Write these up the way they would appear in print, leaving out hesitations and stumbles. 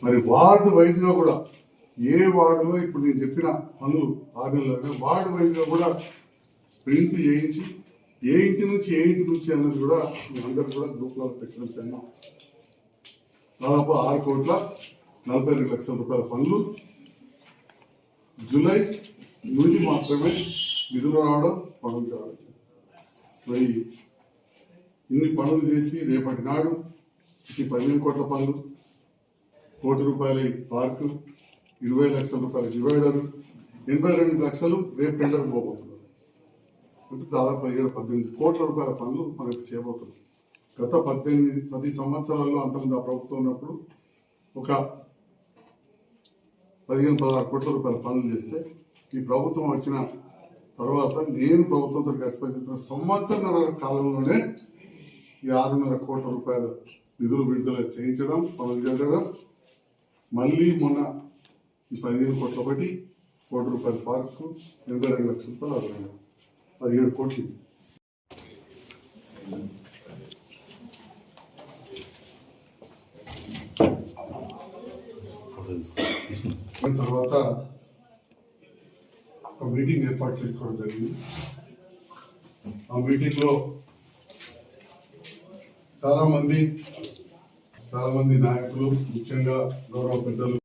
మరి వార్డు వైజ్గా కూడా ఏ వార్డులో ఇప్పుడు నేను చెప్పిన పనులు ఆదిలోనే వార్డు వైజ్గా కూడా ప్రింట్ చేయించి ఏ ఇంటి నుంచి అన్నది కూడా మీ అందరు కూడా గ్రూప్లో పెట్టడం సన్నాం. దాదాపు 6,42,00,000 రూపాయల పనులు జూలై నుండి మాత్రమే నిధులు రావడం పనులు కావడం. మరి ఇన్ని పనులు చేసి రేపటి నాడు ఈ 15 కోట్ల పనులు, 1 కోటి రూపాయల పార్కు, 20 లక్షల రూపాయల డివైడర్, 82 లక్షలు రేపు టెండర్ పోబోతున్నారు. అంటే దాదాపు 17-18 కోట్ల రూపాయల పనులు మనకు చేయబోతున్నాం. గత 10 సంవత్సరాల్లో అంతమంది ఆ ప్రభుత్వం ఉన్నప్పుడు ఒక 15-16 కోట్ల రూపాయల పనులు చేస్తే ఈ ప్రభుత్వం వచ్చిన తర్వాత నేను ప్రభుత్వంతో కలిసి పనిచేస్తున్న సంవత్సరాల కాలంలోనే ఈ 6.5 కోట్ల రూపాయల నిధులు విడుదల చేయించడం, పనులు చేయడం, మళ్ళీ మొన్న ఈ 15 కోట్ల ఒకటి, 1 కోటి రూపాయల పార్కు, 82 లక్షల రూపాయలు 17 కోట్లు. తర్వాత ఒక మీటింగ్ ఏర్పాటు చేసుకోవడం జరిగింది. ఆ మీటింగ్లో చాలా మంది నాయకులు, ముఖ్యంగా గౌరవ పెద్దలు,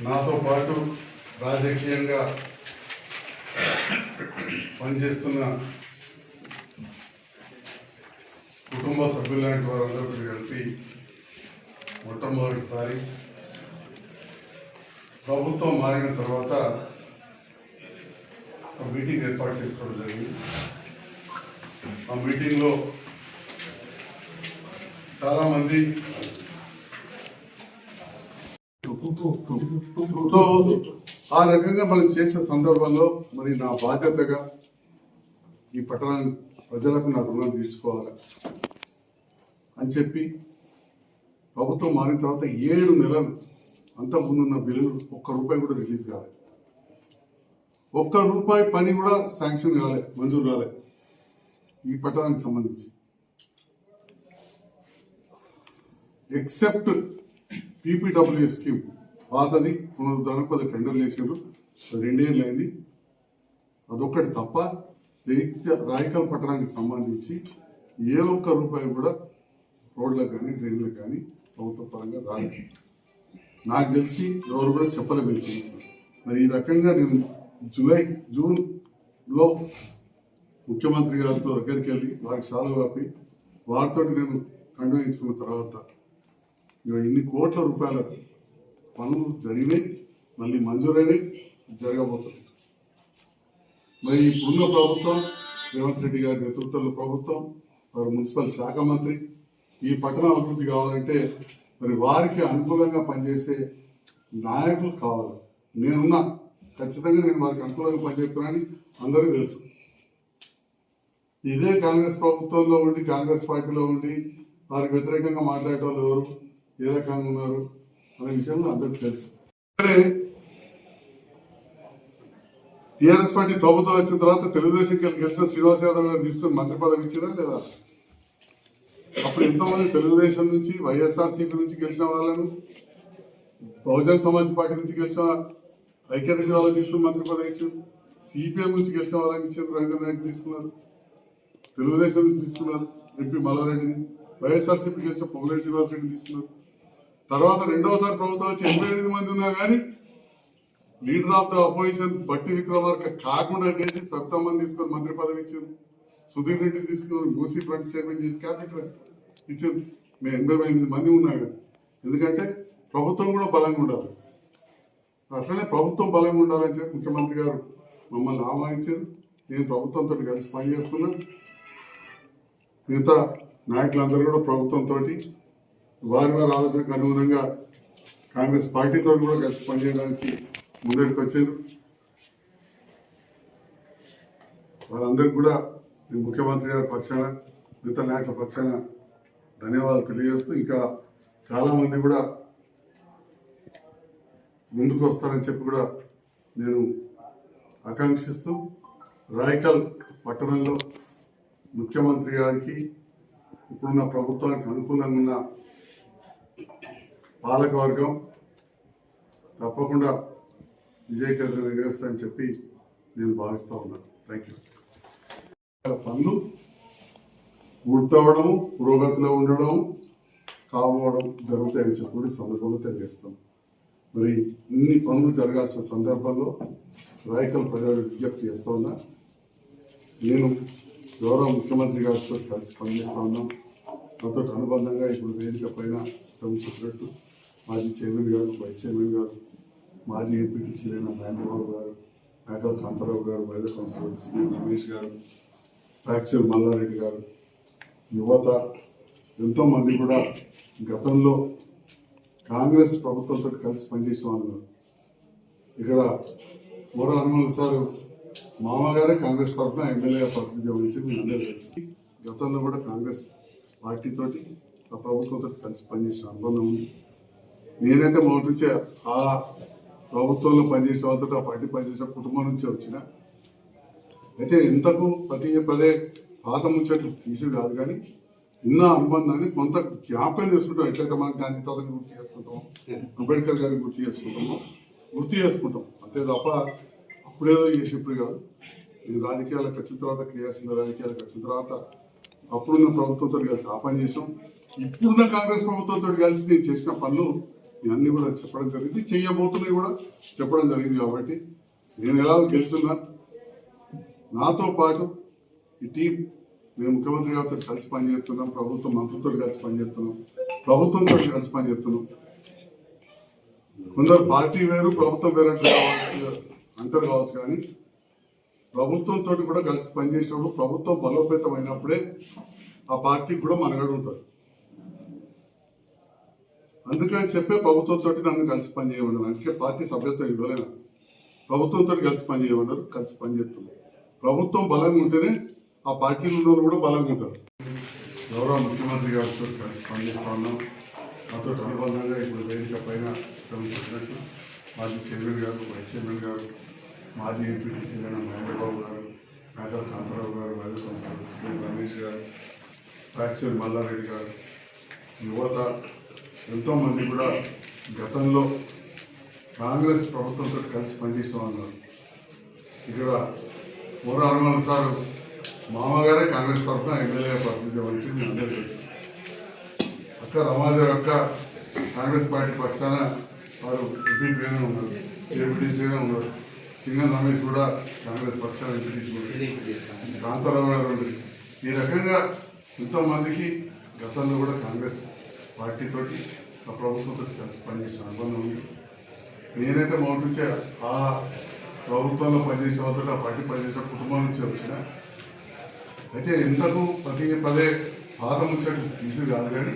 నాతో పాటు రాజకీయంగా పనిచేస్తున్న కుటుంబ సభ్యులాంటి వారందరూ కలిపి మొట్టమొదటిసారి ప్రభుత్వం మారిన తర్వాత ఒక మీటింగ్ ఏర్పాటు చేసుకోవడం జరిగింది. ఆ మీటింగ్లో చాలామంది ఆ రకంగా మనం చేసే సందర్భంలో మరి నా బాధ్యతగా ఈ పట్టణాన్ని ప్రజలకు నా రుణం తీసుకోవాలి అని చెప్పి ప్రభుత్వం మారిన తర్వాత 7 నెలలు అంత ముందున్న బిల్లులు 1 రూపాయి కూడా రిలీజ్ కాలేదు. 1 రూపాయి పని కూడా శాంక్షన్ కాలేదు, మంజూరు కాలేదు ఈ పట్టణానికి సంబంధించి. ఎక్సెప్ట్ పీపీడబ్ల్యూ స్కీమ్ పాతది పునరుద్ధరణ కొద్దిగా టెండర్లు వేసారు, 2 ఏళ్ళు అయింది. అదొక్కటి తప్ప రాయకల్ పట్టణానికి సంబంధించి ఏ 1 రూపాయి కూడా రోడ్లకు కానీ డ్రైన్లకు కానీ ప్రభుత్వ పరంగా రాలేదు. నాకు తెలిసి ఎవరు కూడా చెప్పలే పిలిచింది. మరి ఈ రకంగా నేను జూన్లో ముఖ్యమంత్రి గారితో దగ్గరికి వెళ్ళి వారికి సాల్వ్ కాపి వారితో నేను కండువించుకున్న తర్వాత ఇన్ని కోట్ల రూపాయల పనులు జరిగినాయి, మళ్ళీ మంజూరైనవి, జరగబోతుంది. మరి ఇప్పుడున్న ప్రభుత్వం, రేవంత్ రెడ్డి గారి నేతృత్వంలో ప్రభుత్వం, వారు మున్సిపల్ శాఖ మంత్రి, ఈ పట్టణ అభివృద్ధి కావాలంటే మరి వారికి అనుకూలంగా పనిచేసే నాయకులు కావాలి. నేనున్నా, ఖచ్చితంగా నేను వారికి అనుకూలంగా పనిచేస్తున్నానని అందరికీ తెలుసు. ఇదే కాంగ్రెస్ ప్రభుత్వంలో ఉండి, కాంగ్రెస్ పార్టీలో ఉండి వారికి వ్యతిరేకంగా మాట్లాడే వాళ్ళు ఎవరు, ఏ రకంగా ఉన్నారు అనే విషయంలో అందరికీ తెలుసు. టీఆర్ఎస్ పార్టీ ప్రభుత్వం వచ్చిన తర్వాత తెలుగుదేశంకి గెలిచిన శ్రీనివాస్ యాదవ్ గారు తీసుకుని మంత్రి పదవి ఇచ్చినా లేదా? అప్పుడు ఎంతోమంది తెలుగుదేశం నుంచి, వైఎస్ఆర్సీపీ నుంచి గెలిచిన వాళ్ళను, బహుజన్ సమాజ్ పార్టీ నుంచి గెలిచిన ఐక్యరెడ్డి వాళ్ళకి తీసుకుని మంత్రి పదవి ఇచ్చారు, సిపిఎం నుంచి గెలిచిన వాళ్ళకి ఇచ్చారు, రవీంద్ర నాయక్ తీసుకున్నారు, తెలుగుదేశం నుంచి తీసుకున్నారు ఎంపీ మల్లారెడ్డిని, వైఎస్ఆర్సీపీ గెలిచిన పొంగులేటి శ్రీనివాసరెడ్డిని తీసుకున్నారు. తర్వాత రెండవసారి ప్రభుత్వం వచ్చి 88 మంది ఉన్నా కానీ లీడర్ ఆఫ్ ద అపోజిషన్ బట్టి విక్రమార్క కాకుండా చేసి 7 మంది తీసుకొని మంత్రి పదవి ఇచ్చారు. సుధీర్ రెడ్డి తీసుకుని మూసీ ఫ్రంట్ చైర్మన్ చేసి క్యాబినెట్ ఇచ్చారు. మేము 88 మంది ఉన్నా కానీ, ఎందుకంటే ప్రభుత్వం కూడా బలంగా ఉండాలి. అట్లనే ప్రభుత్వం బలంగా ఉండాలని చెప్పి ముఖ్యమంత్రి గారు మమ్మల్ని ఆహ్వానించారు. నేను ప్రభుత్వంతో కలిసి పనిచేస్తున్నా. మిగతా నాయకులందరూ కూడా ప్రభుత్వంతో వారి ఆలోచనకు అనుగుణంగా కాంగ్రెస్ పార్టీతో కూడా కలిసి పనిచేయడానికి ముందరికి వచ్చారు. వాళ్ళందరికీ కూడా నేను ముఖ్యమంత్రి గారి పక్షాన, మిగతా నాయకుల పక్షాన ధన్యవాదాలు తెలియజేస్తూ, ఇంకా చాలామంది కూడా ముందుకు వస్తారని చెప్పి కూడా నేను ఆకాంక్షిస్తూ, రాయకల్ పట్టణంలో ముఖ్యమంత్రి గారికి, ఇప్పుడున్న ప్రభుత్వానికి అనుకూలంగా ఉన్న పాలకవర్గం తప్పకుండా విజయకేంద్రం ఎగరేస్తాయని చెప్పి నేను భావిస్తూ ఉన్నాను. Thank you. పనులు పూర్తవడము, పురోగతిలో ఉండడం, కావడం జరుగుతాయని చెప్పి సందర్భంలో తెలియజేస్తాం. మరి ఇన్ని పనులు జరగాల్సిన సందర్భంలో రాయకల్ ప్రజలకు విజ్ఞప్తి చేస్తూ ఉన్నా. నేను గౌరవ ముఖ్యమంత్రి గారితో కలిసి పనిచేస్తా ఉన్నాం. నాతో అనుబంధంగా ఇప్పుడు వేదిక పైన చెప్పినట్టు మాజీ చైర్మన్ గారు, వైస్ చైర్మన్ గారు, మాజీ ఎంపీటీసీ అయిన మహేంద్రబాబు గారు, మేకల కాంతారావు గారు, వైద్య కౌన్సిలర్ శ్రీ రమేష్ గారు, ఫ్యాక్చర్ మల్లారెడ్డి గారు, యువత ఎంతోమంది కూడా గతంలో కాంగ్రెస్ ప్రభుత్వంతో కలిసి పనిచేసిన వాళ్ళు. ఇక్కడ మూర హనుమల్ సార్ మామగారే కాంగ్రెస్ తరఫున ఎమ్మెల్యే ప్రాతినిధ్యం వహించి మీ అందరూ తెలుసు. గతంలో కూడా కాంగ్రెస్ పార్టీతోటి ఆ ప్రభుత్వంతో కలిసి పనిచేసిన అనుబంధం ఉంది. నేనైతే మొదటి నుంచే ఆ ప్రభుత్వంలో పనిచేసే వాళ్ళతో ఆ పార్టీ పనిచేసిన కుటుంబం నుంచే వచ్చిన. అయితే ఇంతకు పదే పాత ముచ్చట్లు తీసి కాదు, కానీ ఉన్న అనుబంధాన్ని కొంత జ్ఞాపకం చేసుకుంటాం. ఎట్లయితే మనం గాంధీ తాతని గుర్తు చేసుకుంటాం, అంబేద్కర్ గారిని గుర్తు చేసుకుంటాం అంతే తప్ప అప్పుడేదో చేసి ఇప్పుడు కాదు. నేను రాజకీయాలకు వచ్చిన తర్వాత, క్రియాశీల రాజకీయాలకు వచ్చిన తర్వాత అప్పుడున్న ప్రభుత్వంతో కలిసి ఆ పని చేసాం. ఇప్పుడున్న కాంగ్రెస్ ప్రభుత్వంతో కలిసి నేను చేసిన పనులు ఇవన్నీ కూడా చెప్పడం జరిగింది, చేయబోతున్నాయి కూడా చెప్పడం జరిగింది. కాబట్టి నేను ఎలా గెలుస్తున్నా, నాతో పాటు ఈ టీం, మేము ముఖ్యమంత్రి గారితో కలిసి పనిచేస్తున్నాం, ప్రభుత్వం మంత్రులతో కలిసి పనిచేస్తున్నాం, ప్రభుత్వంతో కలిసి పనిచేస్తున్నాం. కొందరు పార్టీ వేరు ప్రభుత్వం వేరు అంటారు కావచ్చు, కానీ ప్రభుత్వంతో కూడా కలిసి పనిచేసినప్పుడు ప్రభుత్వం బలోపేతం అయినప్పుడే ఆ పార్టీకి కూడా మనుగడ ఉంటుంది. అందుకని చెప్పే ప్రభుత్వంతో నన్ను కలిసి పనిచేయమన్నారు. అందుకే పార్టీ సభ్యత్వం ఇవ్వలేను. ప్రభుత్వంతో కలిసి పనిచేయమన్నారు, కలిసి పనిచేస్తున్నాం. ప్రభుత్వం బలంగా ఉంటేనే ఆ పార్టీలో కూడా బలంగా ఉంటారు. గౌరవ ముఖ్యమంత్రి గారితో కలిసి పనిచేస్తా ఉన్నాం. నాతో అనుబంధంగా ఇప్పుడు వేదిక పైన చెప్పినట్టు మాజీ చైర్మన్ గారు, వైస్ చైర్మన్ గారు, మాజీ ఎంపీటీసీ అయిన మహేంద్రబాబు గారు, మేకల కాంతారావు గారు, వైద్య కౌన్సిలర్ శ్రీ రమేష్ గారు, ఫ్యాక్చర్ మల్లారెడ్డి గారు, యువత ఎంతోమంది కూడా గతంలో కాంగ్రెస్ ప్రభుత్వంతో కలిసి పనిచేసిన వాళ్ళు. ఇక్కడ మూర హనుమల్ సార్ మామగారే కాంగ్రెస్ తరఫున ఎమ్మెల్యే ప్రాతినిధ్యం వహించి మీ అందరూ తెలుసు. అక్క రమాదేవి అక్క కాంగ్రెస్ పార్టీ పక్షాన వారు ఎంపీపీగానే ఉన్నారు, ఎంపీటీసీగానే ఉన్నారు. సింగం రమేష్ కూడా కాంగ్రెస్ పక్షాన ఎంపీటీసీ, కాంతారావు గారు. ఈ రకంగా ఎంతోమందికి గతంలో కూడా కాంగ్రెస్ పార్టీతోటి ఆ ప్రభుత్వంతో కలిసి పనిచేసిన అనుబంధం ఉంది. నేనైతే మొదటి నుంచే ఆ ప్రభుత్వంలో పనిచేసే వాళ్ళతో ఆ పార్టీ పనిచేసిన కుటుంబం నుంచి వచ్చిన. అయితే ఇంతకు పదే పాత ముచ్చట్లు తీసి కాదు, కానీ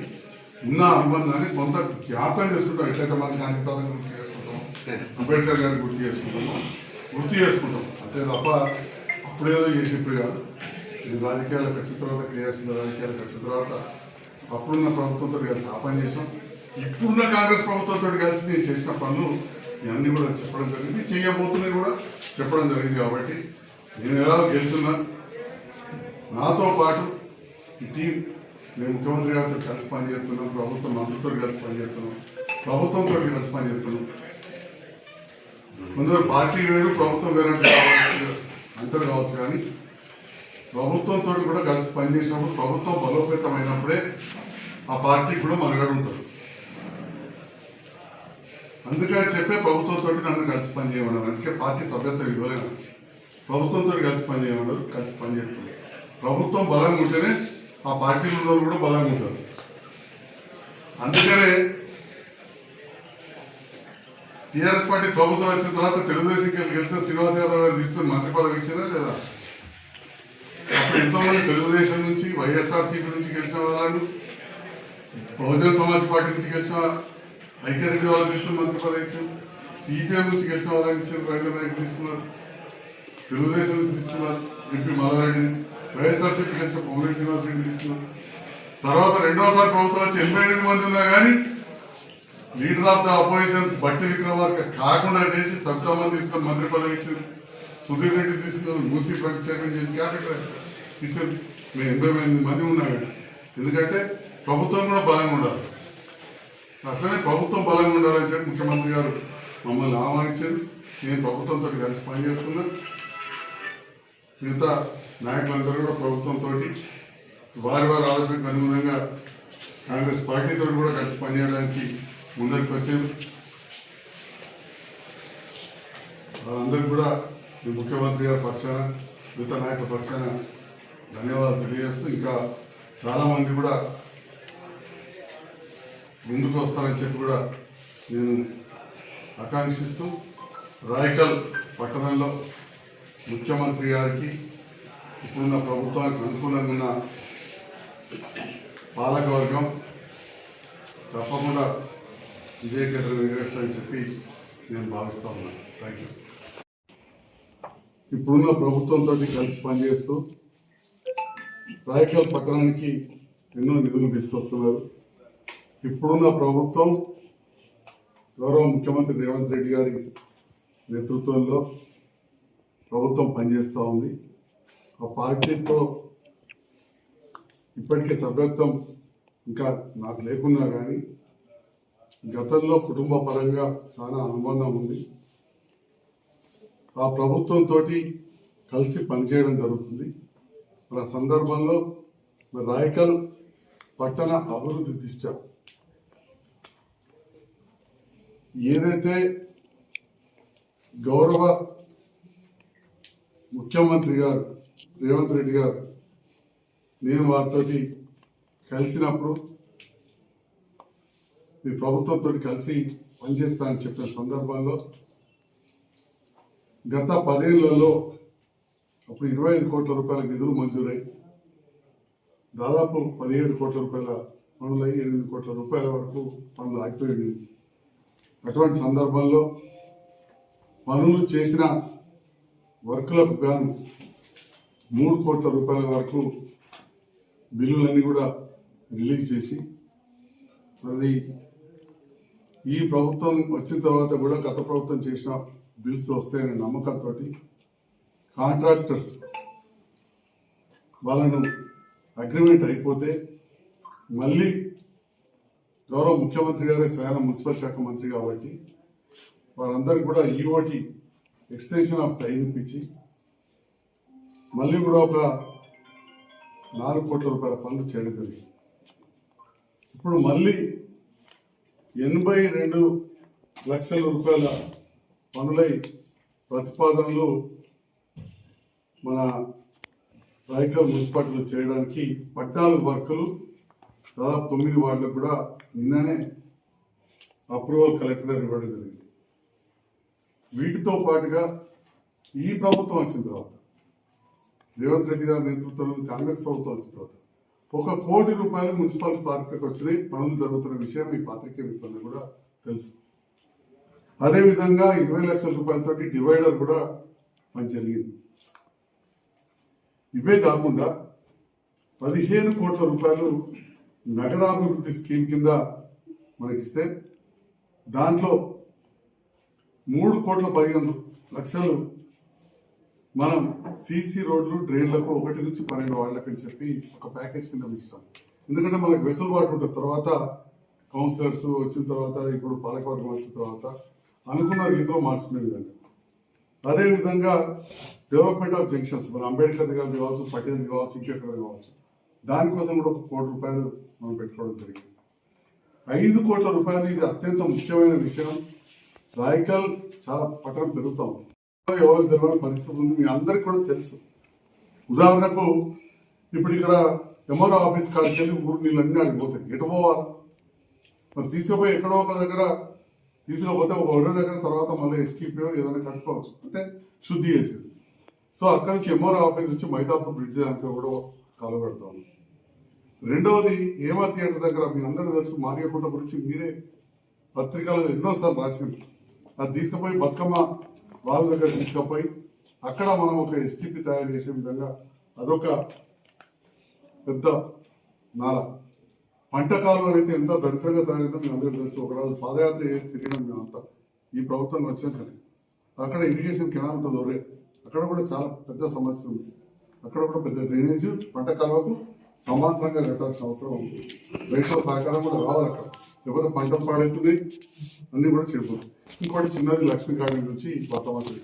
ఉన్న అనుబంధాన్ని కొంత జ్ఞాపకం చేసుకుంటాం. ఎట్లయితే మనం గాంధీ తాతని గుర్తు చేసుకుంటాం, అంబేద్కర్ గారిని గుర్తు చేసుకుంటాం అంతే తప్ప అప్పుడేదో చేసి ఇప్పుడు కాదు. నేను రాజకీయాలకు వచ్చిన తర్వాత, క్రియాశీల రాజకీయాలకు వచ్చిన తర్వాత అప్పుడున్న ప్రభుత్వంతో కలిసి ఆ పని చేసాం. ఇప్పుడున్న కాంగ్రెస్ ప్రభుత్వంతో కలిసి నేను చేసిన పనులు ఇవన్నీ కూడా చెప్పడం జరిగింది, చేయబోతున్నాయి కూడా చెప్పడం జరిగింది. కాబట్టి నేను ఎలా గెలుస్తున్నా, నాతో పాటు ఈ టీం, మేము ముఖ్యమంత్రి గారితో కలిసి పనిచేస్తున్నాం, ప్రభుత్వం మంత్రులతో కలిసి పనిచేస్తున్నాం, ప్రభుత్వంతో కలిసి పనిచేస్తున్నాం. కొందరు పార్టీ వేరు ప్రభుత్వం వేరు అంటారు కావచ్చు, కానీ ప్రభుత్వంతో కూడా కలిసి పనిచేసినప్పుడు ప్రభుత్వం బలోపేతమైనప్పుడే ఆ పార్టీకి కూడా మనుగడ ఉంటుంది. అందుకని చెప్పే ప్రభుత్వంతో నన్ను కలిసి పనిచేయమన్నారు. అందుకే పార్టీ సభ్యత్వం ఇవ్వలేను. ప్రభుత్వంతో కలిసి పనిచేయమన్నారు, కలిసి పనిచేస్తున్నారు. ప్రభుత్వం బలంగా ఉంటేనే ఆ పార్టీలో కూడా బలంగా ఉంటారు. అందుకనే టీఆర్ఎస్ పార్టీ ప్రభుత్వం వచ్చిన తర్వాత తెలుగుదేశం గెలిచిన శ్రీనివాస్ యాదవ్ గారు తీసుకుని మంత్రి పదవి ఇచ్చారా లేదా? అప్పుడు ఎంతోమంది తెలుగుదేశం నుంచి, వైఎస్ఆర్సీపీ నుంచి గెలిచిన వాళ్ళు, బహుజన సమాజ్ పార్టీ నుంచి గెలిచిన ఐక్యరెడ్డి వాళ్ళకి తీసుకుని మంత్రి పదవి ఇచ్చారు, సిపిఎం నుంచి గెలిచిన వాళ్ళకి ఇచ్చారు, రైతు నాయకులు తీసుకున్నారు, తెలుగుదేశం నుంచి తీసుకున్నారు ఎంపీ మల్లారెడ్డిని, వైఎస్ఆర్సీపీ గెలిచిన పొంగులేటి శ్రీనివాసరెడ్డి తీసుకున్నారు. తర్వాత రెండోసారి ప్రభుత్వం వచ్చి 88 మంది ఉన్నా కానీ లీడర్ ఆఫ్ ద అపోజిషన్ బట్టి విక్రమార్క కాకుండా చేసి సబ్కామని తీసుకొని మంత్రి పదవి ఇచ్చారు. సుధీర్ రెడ్డి తీసుకున్నారు, మూసీ ప్రతి చైర్మన్ చేసి క్యాపిటల్ ఇచ్చారు. మేము 88 మంది ఉన్నా కానీ, ఎందుకంటే ప్రభుత్వం కూడా బలంగా ఉండాలి. అట్లనే ప్రభుత్వం బలంగా ఉండాలని చెప్పి ముఖ్యమంత్రి గారు మమ్మల్ని ఆహ్వానించారు. నేను ప్రభుత్వంతో కలిసి పనిచేస్తున్నా. మిగతా నాయకులందరూ కూడా ప్రభుత్వంతో వారి ఆలోచనకు అనుగుణంగా కాంగ్రెస్ పార్టీతో కూడా కలిసి పనిచేయడానికి ముందరికి వచ్చారు. వాళ్ళందరికీ కూడా ఈ ముఖ్యమంత్రి గారి పక్షాన మిగతా నాయకుల పక్షాన ధన్యవాదాలు తెలియజేస్తూ ఇంకా చాలామంది కూడా ముందుకు వస్తారని చెప్పి కూడా నేను ఆకాంక్షిస్తూ రాయకల్ పట్టణంలో ముఖ్యమంత్రి గారికి ఇప్పుడున్న ప్రభుత్వానికి అనుకూలంగా ఉన్న పాలకవర్గం తప్పకుండా విజయకేతనం ఎగరేస్తారని చెప్పి నేను భావిస్తా ఉన్నాను. Thank you. ఇప్పుడున్న ప్రభుత్వంతో కలిసి పనిచేస్తూ రాయకల్ పట్టణానికి ఎన్నో నిధులు తీసుకొస్తున్నారు. ఇప్పుడున్న ప్రభుత్వం గౌరవ ముఖ్యమంత్రి రేవంత్ రెడ్డి గారి నేతృత్వంలో ప్రభుత్వం పనిచేస్తూ ఉంది. ఆ పార్టీతో ఇప్పటికే సభ్యత్వం ఇంకా నాకు లేకున్నా కానీ గతంలో కుటుంబ పరంగా చాలా అనుబంధం ఉంది. ఆ ప్రభుత్వంతో కలిసి పనిచేయడం జరుగుతుంది. మన సందర్భంలో రాయకల్ పట్టణ అభివృద్ధి దిశ ఏదైతే గౌరవ ముఖ్యమంత్రి గారు రేవంత్ రెడ్డి గారు నేను వారితో కలిసినప్పుడు మీ ప్రభుత్వంతో కలిసి పనిచేస్తానని చెప్పిన సందర్భంలో గత 10 ఏళ్లలో అప్పుడు 25 కోట్ల రూపాయల నిధులు మంజూరై దాదాపు 17 కోట్ల రూపాయల పనులై 8 కోట్ల రూపాయల వరకు పనులు ఆగిపోయింది. అటువంటి సందర్భంలో పనులు చేసిన వర్కులకు గాను 3 కోట్ల రూపాయల వరకు బిల్లులన్నీ కూడా రిలీజ్ చేసి మరి ఈ ప్రభుత్వం వచ్చిన తర్వాత కూడా గత ప్రభుత్వం చేసిన బిల్స్ వస్తాయనే నమ్మకంతో కాంట్రాక్టర్స్ వాళ్ళను అగ్రిమెంట్ అయిపోతే మళ్ళీ గౌరవ ముఖ్యమంత్రి గారే స్వయం మున్సిపల్ శాఖ మంత్రి కాబట్టి వారందరికీ కూడా ఈఓటి ఎక్స్టెన్షన్ ఆఫ్ టైం ఇప్పించి మళ్ళీ కూడా ఒక 4 కోట్ల రూపాయల పనులు చేయడం జరిగింది. ఇప్పుడు మళ్ళీ 82 లక్షల రూపాయల పనులై ప్రతిపాదనలు మన రాయకల్ మున్సిపాలిటీలో చేయడానికి 14 వర్కులు దాదాపు 9 వార్డులకు కూడా నిన్ననే అప్రూవల్ కలెక్టర్ గారు ఇవ్వడం జరిగింది. వీటితో పాటుగా ఈ ప్రభుత్వం వచ్చిన తర్వాత రేవంత్ రెడ్డి గారి నేతృత్వంలో కాంగ్రెస్ ప్రభుత్వం వచ్చిన తర్వాత 1 కోటి రూపాయలు మున్సిపల్ పార్క్కి వచ్చినాయి. పనులు జరుగుతున్న విషయం ఈ పాత్రికేయ మిత్రులకు కూడా తెలుసు. అదేవిధంగా 20 లక్షల రూపాయలతోటి డివైడర్ కూడా పని జరిగింది. ఇవే కాకుండా 15 కోట్ల రూపాయలు నగరాభివృద్ధి స్కీమ్ కింద మనకిస్తే దాంట్లో 3 కోట్ల 15 లక్షలు మనం సీసీ రోడ్లు డ్రైన్లకు 1 నుంచి 12 వార్డులకు అని చెప్పి ఒక ప్యాకేజ్ కింద ఇస్తాం. ఎందుకంటే మనకు వెసులుబాటు ఉంటుంది. తర్వాత కౌన్సిలర్స్ వచ్చిన తర్వాత ఇప్పుడు పాలకవర్గం వచ్చిన తర్వాత అనుకున్న రీతిలో మార్చుకునే విధంగా. అదేవిధంగా డెవలప్మెంట్ ఆఫ్ జంక్షన్స్ మన అంబేద్కర్ గారిది కావచ్చు, పటేల్ కావచ్చు, ఇంకెక్కడ కావచ్చు, దానికోసం కూడా 1 కోటి రూపాయలు మనం పెట్టుకోవడం జరిగింది. 5 కోట్ల రూపాయలు ఇది అత్యంత ముఖ్యమైన విషయం. రాయకల్ చాలా పట్టణం పెరుగుతూ ఉంది. ఎవరికి తెలియని పరిస్థితి ఉంది, మీ అందరికి కూడా తెలుసు. ఉదాహరణకు ఇప్పుడు ఇక్కడ ఎంఆర్ఓ ఆఫీస్ కాడికి వెళ్ళి ఊరు నీళ్ళన్నీ ఆడిపోతాయి. ఎటు పోవాలి? మరి తీసుకుపోయి ఎక్కడో ఒక దగ్గర తీసుకుపోతే ఒక ఒరే దగ్గర తర్వాత మళ్ళీ ఎస్టీపీఓ ఏదైనా కట్టుకోవచ్చు, అంటే శుద్ధి చేసేది. సో అక్కడి నుంచి ఎంఆర్ఓ ఆఫీస్ నుంచి మైదాపూర్ బ్రిడ్జ్ దానికి కూడా కలబెడతా ఉంది. రెండవది ఏమా థియేటర్ దగ్గర మీ అందరూ తెలుసు, మారియకుంట గురించి మీరే పత్రికలలో ఎన్నోసార్లు రాసింది. అది తీసుకుపోయి బతుకమ్మ వాళ్ళ దగ్గర తీసుకుపోయి అక్కడ మనం ఒక ఎస్టీపీ తయారు చేసే విధంగా అదొక పెద్ద నాల. పంట కాలువ అయితే ఎంత దరిద్రంగా తయారైందో మేము అందరికీ తెలుసు. ఒకరోజు పాదయాత్ర చేసి తిరిగినాం మేమంతా ఈ ప్రభుత్వం వచ్చినాకనే. అక్కడ ఇరిగేషన్ కెనాల్ ఉంటుంది ఒరే, అక్కడ కూడా చాలా పెద్ద సమస్య ఉంది. అక్కడ కూడా పెద్ద డ్రైనేజ్ పంట కాలువకు సమాంతరంగా కట్టాల్సిన అవసరం ఉంది. రైతుల సహకారం కూడా రావాలి అక్కడ. లేకపోతే పంటలు పాడవుతున్నాయి, అన్ని కూడా చెడిపోతాయి. ఇంకోటి చిన్నది లక్ష్మీ గార్డెన్ నుంచి కొత్తమంది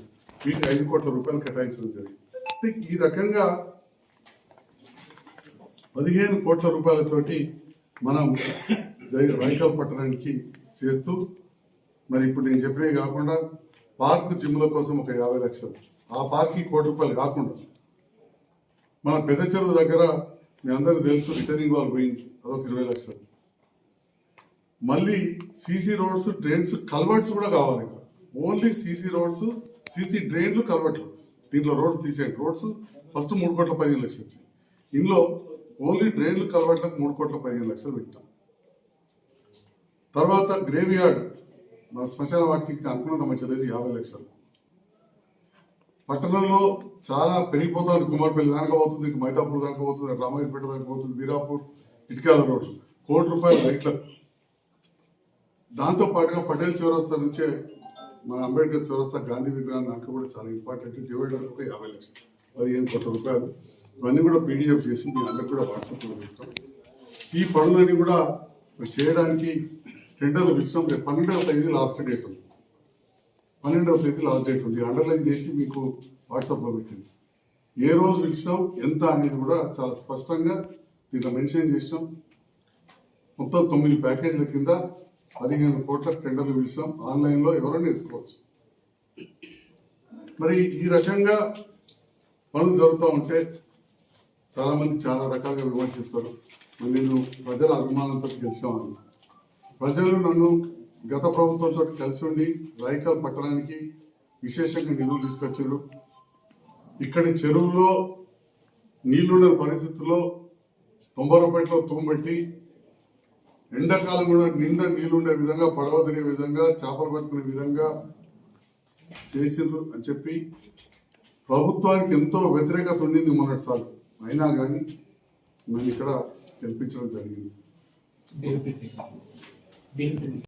వీటికి 5 కోట్ల రూపాయలు కేటాయించడం జరిగింది. అంటే ఈ రకంగా 15 కోట్ల రూపాయలతోటి మనం రైకల్ పట్టణానికి చేస్తూ, మరి ఇప్పుడు నేను చెప్పినవి కాకుండా పార్క్ జిమ్ల కోసం ఒక 50 లక్షలు, ఆ పార్క్ ₹1 కోటి కాకుండా మన పెద్ద చెరువు దగ్గర మీ అందరికీ తెలుసు రిటర్నింగ్ వాల్ పోయింది, అదొక 20 లక్షలు. మళ్ళీ సీసీ రోడ్స్, డ్రైన్స్, కల్వర్ట్స్ కూడా కావాలి. ఇక్కడ ఓన్లీ సీసీ రోడ్స్, సీసీ డ్రైన్లు, కల్వర్ట్లు. దీంట్లో రోడ్స్ తీసేయండి. రోడ్స్ ఫస్ట్ 3,15 లక్షలు వచ్చాయి. ఇందులో ఓన్లీ డ్రైన్లు, కల్వర్ట్లకు 3,15 లక్షలు పెట్టాం. తర్వాత గ్రేవ్ యార్డ్, మన శ్మశాన వాటికి అనుకున్నంత మంచి లేదు, 50 లక్షలు. పట్టణంలో చాలా పెరిగిపోతుంది. కుమార్పల్లి దానికి పోతుంది, మైతాపూర్ దానికి పోతుంది, రామాయపేట దానికి పోతుంది, వీరాపూర్, ఇటుకాల రోడ్డు ₹1 కోటి లైట్లకు. దాంతో పాటుగా పటేల్ చౌరస్తా నుంచే మన అంబేద్కర్ చౌరస్తా, గాంధీ విగ్రహం దానికి కూడా చాలా ఇంపార్టెంట్. డివైడర్ ఒక 50 లక్షలు, 15 కోట్ల రూపాయలు. ఇవన్నీ కూడా పీడిఎఫ్ చేసి మీ అందరికి కూడా వాట్సాప్లో పెడతాం. ఈ పనులన్నీ కూడా చేయడానికి టెండర్లు పిలిచాం. 12వ తేదీ లాస్ట్ డేట్ ఉంది. 12వ తేదీ లాస్ట్ డేట్ ఉంది. అండర్లైన్ చేసి మీకు వాట్సాప్లో పెట్టింది. ఏ రోజు పిలిచాం, ఎంత అనేది కూడా చాలా స్పష్టంగా దీంట్లో మెన్షన్ చేసాం. మొత్తం 9 ప్యాకేజీల కింద 15 కోట్ల టెండర్లు పిలిచాం. ఆన్లైన్లో ఎవరైనా వేసుకోవచ్చు. మరి ఈ రకంగా పనులు జరుగుతూ ఉంటే చాలా మంది చాలా రకాలుగా విమర్శిస్తారు. నేను ప్రజల అభిమానంతో గెలిచామని. ప్రజలు నన్ను గత ప్రభుత్వంతో కలిసి ఉండి రైకల్ పట్టణానికి విశేషంగా నిధులు తీసుకొచ్చారు. ఇక్కడి చెరువుల్లో నీళ్లున్న పరిస్థితుల్లో 90 రూపాయలలో తూంబెట్టి ఎండాకాలం కూడా నిండా నీళ్లుండే విధంగా, పడవ తిరిగే విధంగా, చేపలు పట్టుకునే విధంగా చేసిండ్రు అని చెప్పి ప్రభుత్వానికి ఎంతో వ్యతిరేకత ఉండింది మొన్నటిసారి. అయినా కానీ నన్ను ఇక్కడ గెలిపించడం జరిగింది.